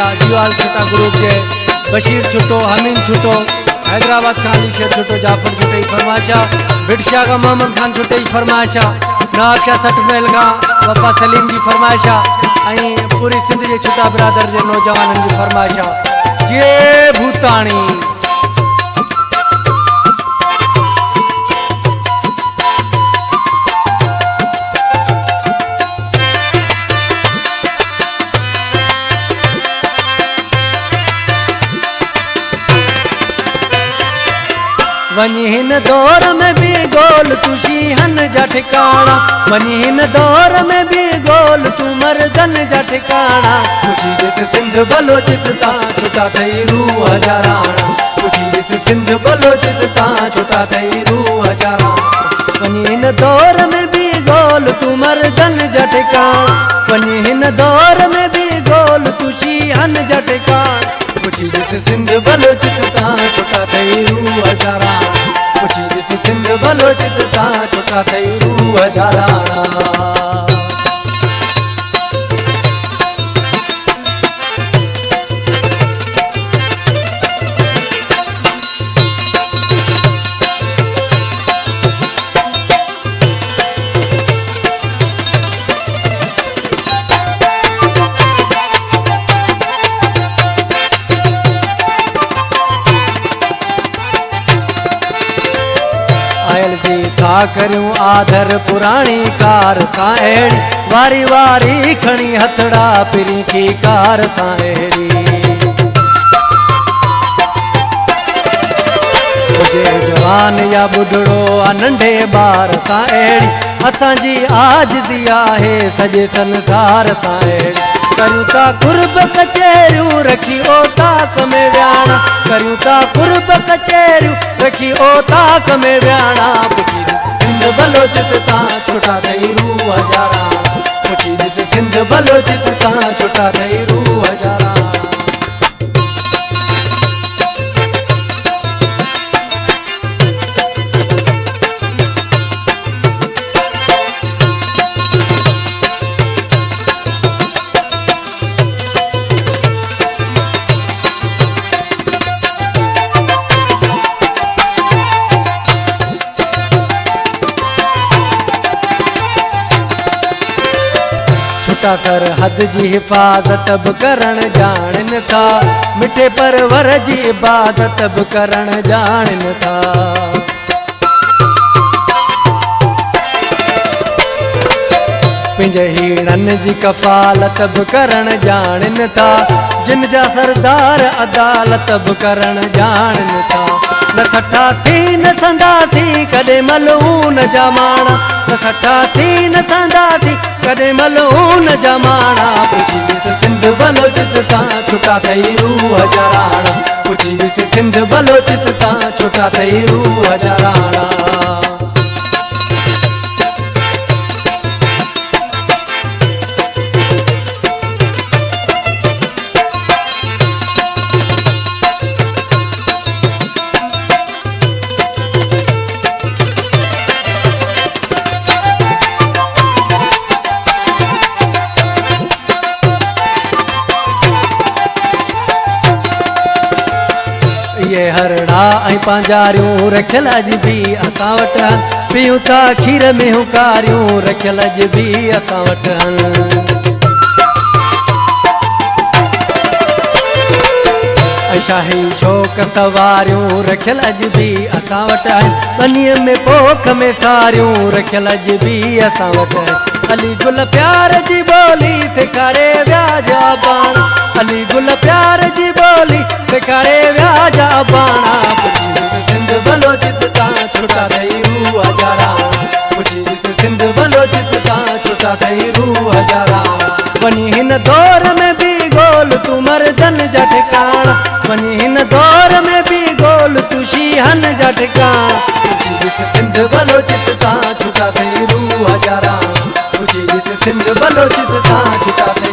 फरमाइशा जीवाल छुटा ग्रुप के बशीर छुटो हमीन छुटो हैदराबाद का अली शेर छुटो जाफर छुटे फरमाइशा बिटशा का मोहम्मद खान छुटे फरमाइशा नवाबशाह सठ महल का वफा सलीम की फरमाइशा पूरी सिंध के छुटा बिरादर के नौजवानों की फरमाइशा जे भूतानी वनी हिन दौर में भी गोल तुशी हन जा ठिकाना वनी हिन दौर में भी गोल तू मर्दन जा ठिकाना खुशी जित सिंध बलोचित ता छुटा थई रूह हजाराना खुशी जित सिंध बलोचित ता छुटा थई रूह हजाराना वनी हिन दौर में भी गोल तू मर्दन जा ठिकाना वनी हिन दौर में भी गोल तुशी हन जा ठिकाना खुशी जित सिंध बलोचित ता छुटा थई रूह हजाराना खुशी जित सिंध बलोचित ता छुटा थई रूह हजाराना आयल जी था करूं आधर पुरानी कार साहेड़ी वारी वारी खणी हथड़ा पिरी की कार साहेड़ी मुझे जवान या बुढ़ड़ो आ नंढे बार साहेड़ी असां जी आज दिया है सजे संसार साहेड़ी करूं ता कुर्ब कचेरियूं रखी ओ ताक में व्याणा करूं ता कुर्ब कचेरियूं रखी ओ ताक में व्याणा सिंध बलोचित ता छुटा थई रूह हजाराना खुशी जित सिंध बलोचित ता छुटा थई रूह हजाराना छुटा कर हद जी हिफाजत भी करण जान था मिठे परवर जी इबादत भी करण जान था पिंज हीणन जी कफालत भी करण जान था जिन जा सरदार अदालत भी करण जान था न सठा थी न संदा थी कदे मलून जमाना न सठा थी न संदा थी कदे मलून जमाना खुशी जित सिंध बलोचित ता छुटा थई रूह हजाराना खुशी जित सिंध बलोचित ता छुटा थई रूह हजाराना ये हरड़ा ऐं पंजारियूं रखियल अॼु बि असां वटि पीऊं था खीर में हुकारियूं रखियल अॼु बि असां वटि ऐं शाही शौक़ सवारियूं रखियल अॼु बि असां वटि पनीअ में पोख में सारियूं रखियल अॼु बि असां वटि अली गुल प्यार जी ॿोली सेखारे विया जा बाण अली गुल प्यार जी ॿोली सेखारे विया जा बाणा सिंध बलोचित ता छुटा थई रूह हजाराना खुशी जित सिंध बलोचित ता छुटा थई रूह हजाराना वनी हिन दौर में भी गोल तू मर्दन जा ठिकाना वनी हिन दौर में भी गोल तू शीहन जा ठिकाना खुशी जित सिंध बलोचित ता छुटा थई रूह हजाराना खुशी जित सिंध बलोचित ता छुटा थई